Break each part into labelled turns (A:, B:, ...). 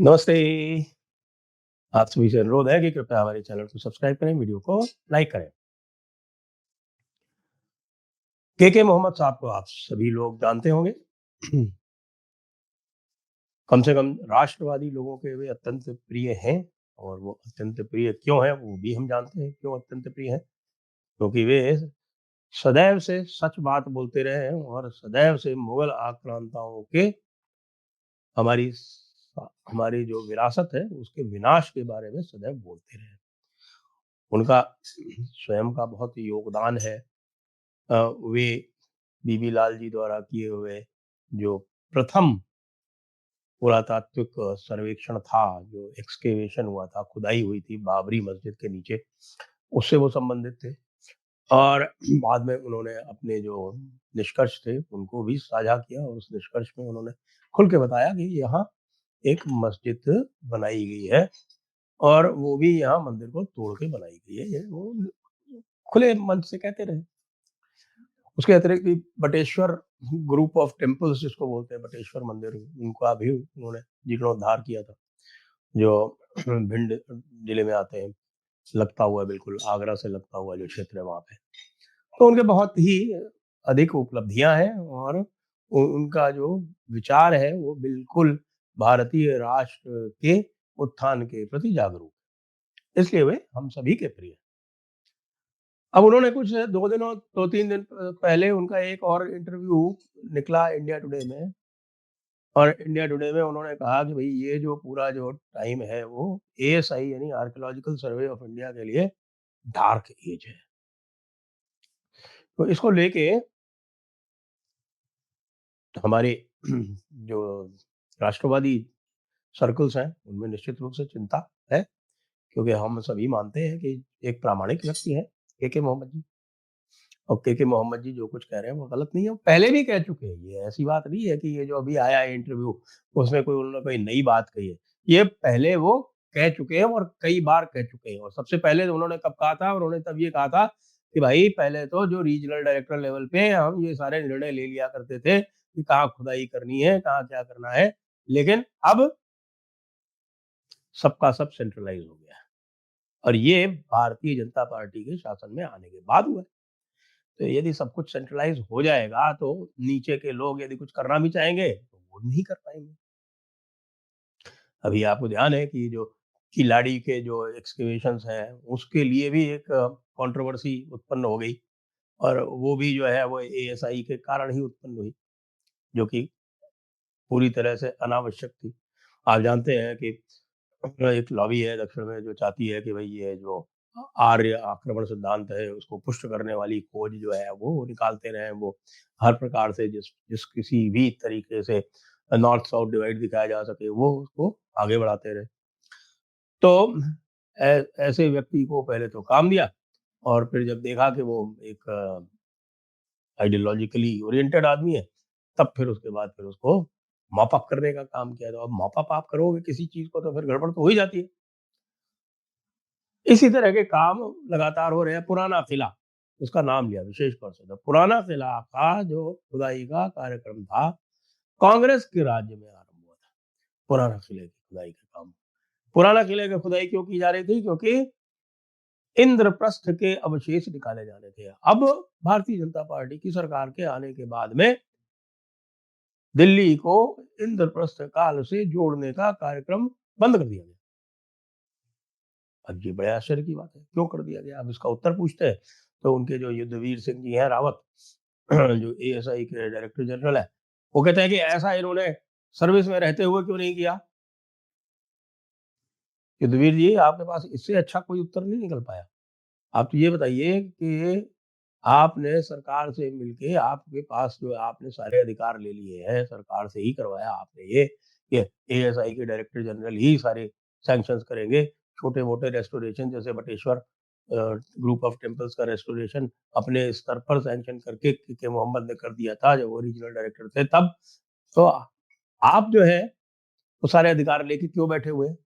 A: नमस्ते। आप सभी से अनुरोध है कि कृपया हमारे चैनल को सब्सक्राइब करें, वीडियो को लाइक करें। के मोहम्मद साहब को आप सभी लोग जानते होंगे। कम से कम राष्ट्रवादी लोगों के वे अत्यंत प्रिय हैं और वो अत्यंत प्रिय क्यों हैं वो भी हम जानते हैं क्यों अत्यंत प्रिय हैं। क्योंकि वे सदैव से सच बात बोलते रहे हैं और सदैव से मुगल आक्रांताओं के हमारी हमारी जो विरासत है उसके विनाश के बारे में सदैव बोलते रहे। उनका स्वयं का बहुत योगदान है। वे बीबी लाल जी द्वारा किए हुए जो प्रथम पुरातात्विक सर्वेक्षण था, जो एक्सकेवेशन हुआ था, खुदाई हुई थी बाबरी मस्जिद के नीचे, उससे वो संबंधित थे। और बाद में उन्होंने अपने जो निष्कर्ष थे उनको भी साझा किया और उस निष्कर्ष में उन्होंने खुल के बताया कि यहाँ एक मस्जिद बनाई गई है और वो भी यहाँ मंदिर को तोड़ के बनाई गई है। ये वो खुले मन से कहते रहे। उसके अतिरिक्त भी बटेश्वर ग्रुप ऑफ टेम्पल्स जिसको बोलते हैं, बटेश्वर मंदिर, उनका भी उन्होंने जीर्णोद्धार किया था, जो भिंड जिले में आते हैं, लगता हुआ बिल्कुल आगरा से लगता हुआ जो क्षेत्र है वहाँ पे। तो उनके बहुत ही अधिक उपलब्धियां हैं और उनका जो विचार है वो बिल्कुल भारतीय राष्ट्र के उत्थान के प्रति जागरूक है। इसलिए वे हम सभी के प्रिय हैं। अब उन्होंने कुछ 2 दिन पहले उनका एक और इंटरव्यू निकला इंडिया टुडे में। और इंडिया टुडे में उन्होंने कहा कि भई ये जो पूरा जो टाइम है वो एएसआई यानी आर्कियोलॉजिकल सर्वे ऑफ इंडिया के लिए डार्क एज है। तो इसको लेके हमारे जो राष्ट्रवादी सर्कल्स हैं उनमें निश्चित रूप से चिंता है, क्योंकि हम सभी मानते हैं कि एक प्रामाणिक व्यक्ति है के मोहम्मद जी। और के मोहम्मद जी जो कुछ कह रहे हैं वो गलत नहीं है, वो पहले भी कह चुके हैं। ये ऐसी बात नहीं है कि ये जो अभी आया है इंटरव्यू उसमें कोई उन्होंने कोई नई बात कही है। ये पहले वो कह चुके हैं और कई बार कह चुके हैं। और सबसे पहले तो उन्होंने कब कहा था, उन्होंने तब ये कहा था कि भाई पहले तो जो रीजनल डायरेक्टर लेवल पे हम ये सारे निर्णय ले लिया करते थे कि कहाँ खुदाई करनी है, कहाँ क्या करना है। लेकिन अब सबका सब सेंट्रलाइज हो गया है और ये भारतीय जनता पार्टी के शासन में आने के बाद हुआ है। तो यदि सब कुछ सेंट्रलाइज हो जाएगा तो नीचे के लोग यदि कुछ करना भी चाहेंगे तो वो नहीं कर पाएंगे। अभी आपको ध्यान है कि जो किलाड़ी के जो एक्सकेवेशंस हैं उसके लिए भी एक कंट्रोवर्सी उत्पन्न हो गई और वो भी जो है वो एएसआई के कारण ही उत्पन्न हुई, जो कि पूरी तरह से अनावश्यक थी। आप जानते हैं कि एक लॉबी है दक्षिण में जो चाहती है कि भाई ये जो आर्य आक्रमण सिद्धांत है उसको पुष्ट करने वाली खोज जो है वो निकालते रहें। वो हर प्रकार से जिस जिस किसी भी तरीके से नॉर्थ साउथ डिवाइड दिखाया जा सके वो उसको आगे बढ़ाते रहे। तो ऐसे व्यक्ति को पहले तो काम दिया और फिर जब देखा कि वो एक आइडियोलॉजिकली ओरिएंटेड आदमी है, तब फिर उसके बाद फिर उसको मॉप अप करने का काम किया। तो अब मॉप अप आप करोगे किसी चीज को तो फिर गड़बड़ तो हो ही जाती है। इसी तरह के काम लगातार हो रहे हैं। पुराना किला, उसका नाम लिया विशेष तौर से, तो पुराना किला का जो खुदाई का कार्यक्रम था, कांग्रेस के राज्य में आरंभ हुआ था। पुराना किले की खुदाई का काम, पुराना किले की खुदाई क्यों की जा रही थी? क्योंकि इंद्रप्रस्थ के अवशेष निकाले जाने थे। अब भारतीय जनता पार्टी की सरकार के आने के बाद में दिल्ली को इंद्रप्रस्थ काल से जोड़ने का कार्यक्रम बंद कर दिया गया। अब ये बड़े आश्चर्य की बात है, क्यों कर दिया गया? अब इसका उत्तर पूछते हैं तो उनके जो युद्धवीर सिंह जी हैं रावत, जो एएसआई के डायरेक्टर जनरल है, वो कहते हैं कि ऐसा इन्होंने सर्विस में रहते हुए क्यों नहीं किया? युद्धवीर जी, आपके पास इससे अच्छा कोई उत्तर नहीं निकल पाया। आप तो ये बताइए कि आपने सरकार से मिलके, आपके पास जो आपने सारे अधिकार ले लिए हैं, सरकार से ही करवाया आपने ये कि एएसआई के डायरेक्टर जनरल ही सारे सैंक्शंस करेंगे। छोटे-मोटे रेस्टोरेशन जैसे बटेश्वर ग्रुप ऑफ टेम्पल्स का रेस्टोरेशन अपने स्तर पर सैंक्शन करके के मोहम्मद ने कर दिया था जब वो रीजनल डायरेक्टर थे तब। तो आप जो है वो सारे अधिकार लेके क्यों बैठे हुए हैं?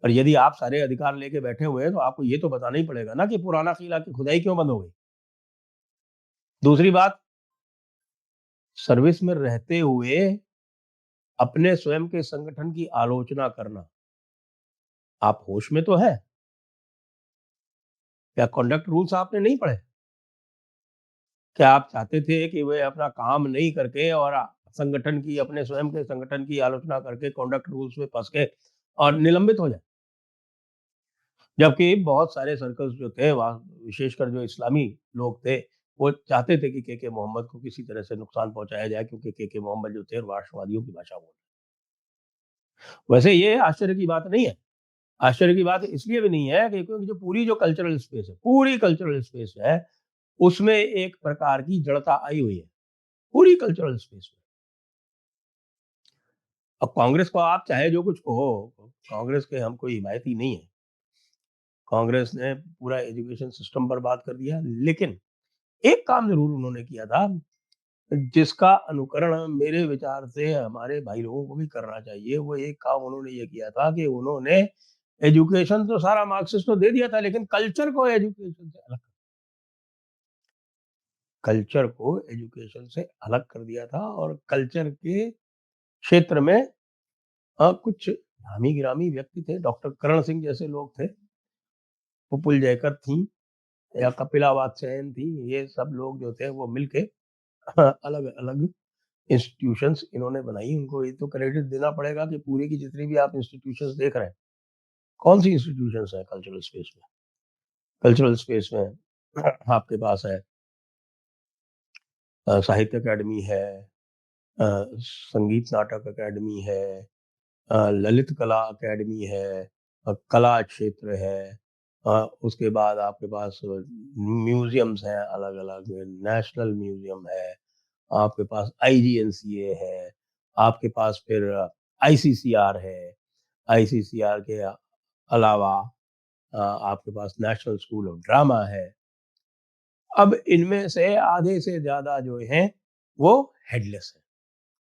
A: और यदि आप सारे अधिकार लेके बैठे हुए हैं तो आपको ये तो बताना ही पड़ेगा ना कि पुराना किला की खुदाई क्यों बंद हो गई? दूसरी बात, सर्विस में रहते हुए अपने स्वयं के संगठन की आलोचना करना। आप होश में तो हैं? क्या कंडक्ट रूल्स आपने नहीं पढ़े? क्या आप चाहते थे कि वे अपना काम नहीं करके और संगठन की अपने स्वयं के संगठन की आलोचना करके कंडक्ट रूल्स में फँस के और निलंबित हो जाएँ? जबकि बहुत सारे सर्कल्स जो थे वहाँ विशेषकर जो इस्लामी लोग थे, वो चाहते थे कि के मोहम्मद को किसी तरह से नुकसान पहुँचाया जाए क्योंकि के मोहम्मद जो थे राष्ट्रवादियों की भाषा बोलते। वैसे ये आश्चर्य की बात नहीं है। आश्चर्य की बात इसलिए भी नहीं है कि क्योंकि जो पूरी जो कल्चरल स्पेस है, पूरी कल्चरल स्पेस है, उसमें एक प्रकार की जड़ता आई हुई है, पूरी कल्चरल स्पेस में। अब कांग्रेस को आप चाहे जो कुछ कहो, कांग्रेस के हम कोई हिमायती नहीं है। कांग्रेस ने पूरा एजुकेशन सिस्टम बर्बाद कर दिया, लेकिन एक काम ज़रूर उन्होंने किया था, जिसका अनुकरण मेरे विचार से हमारे भाई लोगों को भी करना चाहिए। वो एक काम उन्होंने ये किया था कि उन्होंने एजुकेशन तो सारा मार्क्सिस्ट तो दे दिया था, लेकिन कल्चर से अलग कर दिया था और कल्चर के क्षेत्र में कुछ नामी-गिरामी व्यक्ति थे, डॉक्टर करण सिंह जैसे लोग थे, प्रफुल्ल जयकर थीं या कपिला सेन थी, ये सब लोग जो थे वो मिलके अलग-अलग इंस्टीट्यूशंस इन्होंने बनाई। उनको ये तो क्रेडिट देना पड़ेगा कि पूरी की जितनी भी आप इंस्टीट्यूशंस देख रहे हैं, कौन-सी इंस्टीट्यूशंस हैं कल्चरल स्पेस में? कल्चरल स्पेस में आपके पास है साहित्य अकादमी है, अ, संगीत नाटक अकादमी है, ललित कला अकेडमी है, कला क्षेत्र है, उसके बाद आपके पास म्यूजियम्स हैं अलग-अलग, नेशनल म्यूजियम है, आपके पास आईजीएनसीए है, आपके पास फिर आईसीसीआर है, आईसीसीआर के अलावा आपके पास नेशनल स्कूल ऑफ ड्रामा है। अब इनमें से आधे से ज़्यादा जो हैं, वो हेडलेस हैं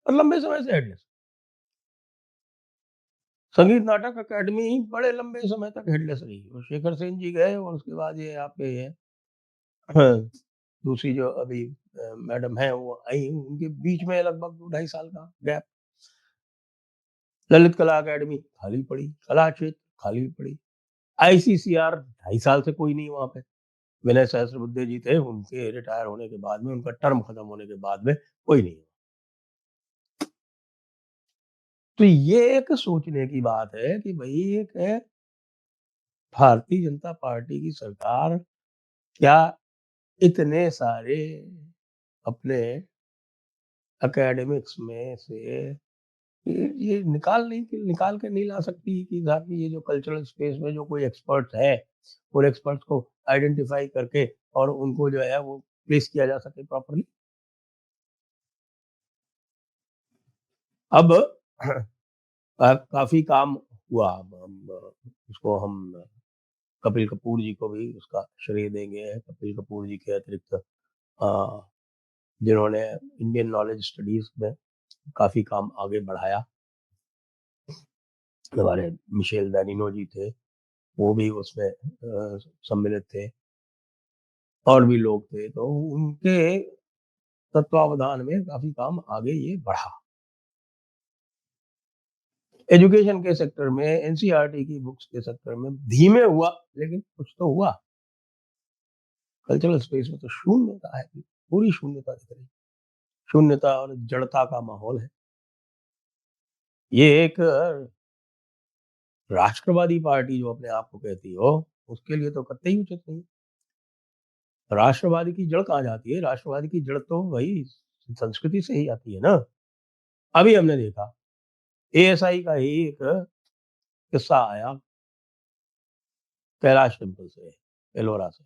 A: और लंबे समय से हेडलेस। संगीत नाटक अकादमी बड़े लंबे समय तक हेडलेस रही और शेखर सेन जी गए और उसके बाद ये आपके ये हाँ, दूसरी जो अभी मैडम हैं वो आई, उनके बीच में लगभग 2 ढाई साल का गैप। ललित कला अकादमी खाली पड़ी, कला क्षेत्र खाली पड़ी। आईसीसीआर ढाई साल से कोई नहीं वहाँ पे। विनय सहस्रबुद्धे जी थे, उनके रिटायर होने के बाद में, उनका टर्म खत्म होने के बाद में कोई नहीं। तो ये एक सोचने की बात है कि भई एक है भारतीय जनता पार्टी की सरकार क्या इतने सारे अपने एकेडमिक्स में से ये निकाल के नहीं ला सकती कि साहब ये जो कल्चरल स्पेस में जो कोई एक्सपर्ट है, उन एक्सपर्ट्स को आइडेंटिफाई करके और उनको जो है वो प्लेस किया जा सके प्रॉपर्ली। अब काफ़ी काम हुआ। अब हम उसको हम कपिल कपूर जी को भी उसका श्रेय देंगे। कपिल कपूर जी के अतिरिक्त जिन्होंने इंडियन नॉलेज स्टडीज़ में काफ़ी काम आगे बढ़ाया। हमारे मिशेल बेनिनो जी थे, वो भी उसमें सम्मिलित थे और भी लोग थे, तो उनके तत्वावधान में काफ़ी काम आगे ये बढ़ा। एजुकेशन के सेक्टर में, एनसीईआरटी की बुक्स के सेक्टर में धीमे हुआ, लेकिन कुछ तो हुआ। कल्चरल स्पेस में तो शून्यता है, पूरी शून्यता दिख रही है। शून्यता और जड़ता का माहौल है। ये एक राष्ट्रवादी पार्टी जो अपने आप को कहती हो, उसके लिए तो कतई उचित नहीं। राष्ट्रवादी की जड़ कहाँ जाती है? राष्ट्रवादी की जड़ तो वही संस्कृति से ही आती है ना। अभी हमने देखा एएसआई का ही एक किस्सा आया कैलाश टेम्पल से, एलोरा से।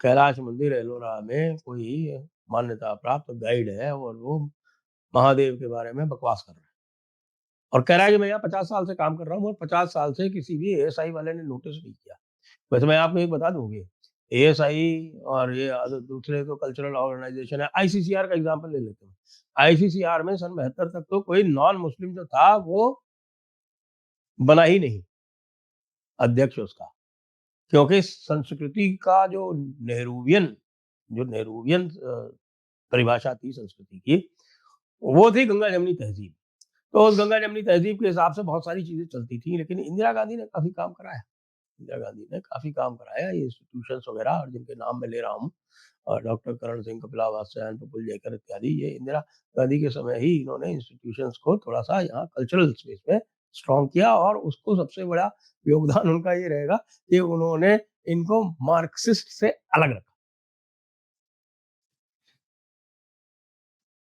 A: कैलाश मंदिर एलोरा में कोई मान्यता प्राप्त गाइड है और वो महादेव के बारे में बकवास कर रहा है और कह रहा है कि मैं यहाँ 50 साल से काम कर रहा हूँ और 50 साल से किसी भी एएसआई वाले ने नोटिस नहीं किया। वैसे मैं आपको एक बता दूँ कि एएसआई और ये दूसरे तो कल्चरल ऑर्गेनाइजेशन है, आईसीसीआर का एग्ज़ाम्पल ले लेते हैं। आईसीसीआर में सन 72 तक तो कोई नॉन मुस्लिम जो था वो बना ही नहीं अध्यक्ष उसका। क्योंकि संस्कृति का जो नेहरूवियन परिभाषा थी संस्कृति की, वो थी गंगा-जमुनी तहज़ीब। तो उस गंगा-जमुनी तहज़ीब के हिसाब से बहुत सारी चीज़ें चलती थी, लेकिन इंदिरा गांधी ने काफ़ी काम कराया। इंदिरा गांधी ने काफ़ी काम कराया, ये इंस्टीट्यूशंस वगैरह और जिनके नाम मैं ले रहा हूँ डॉक्टर करण सिंह कपिलावास, सयान प्रफुल्ल जयकर इत्यादि, ये इंदिरा गांधी के समय ही इन्होंने इंस्टीट्यूशंस को थोड़ा-सा यहाँ कल्चरल स्पेस में स्ट्रॉन्ग किया और उसको सबसे बड़ा योगदान उनका ये रहेगा कि उन्होंने इनको मार्क्सिस्ट से अलग रखा।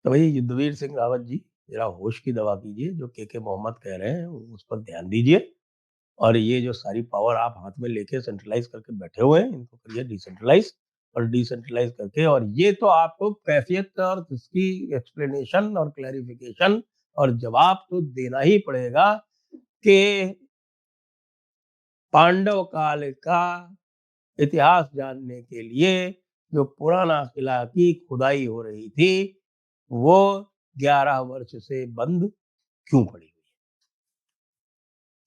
A: तो भई युद्धवीर सिंह रावत जी, ज़रा होश की दवा कीजिए, जो के मोहम्मद कह रहे हैं, उस पर ध्यान दीजिए और ये जो सारी पावर आप हाथ में लेके सेंट्रलाइज़ करके बैठे हुए हैं, इनको करिए डिसेंट्रलाइज़ और डिसेंट्रलाइज़ करके और ये तो आपको कैफ़ियत और इसकी एक्सप्लेनेशन और क्लैरिफ़िकेशन और जवाब तो देना ही पड़ेगा कि पांडव काल का इतिहास जानने के लिए जो पुराना किला की खुदाई हो रही थी, वो 11 वर्ष से बंद क्यों पड़ी हुई है?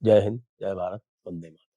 A: जय हिंद, जय भारत, वंदे मातरम।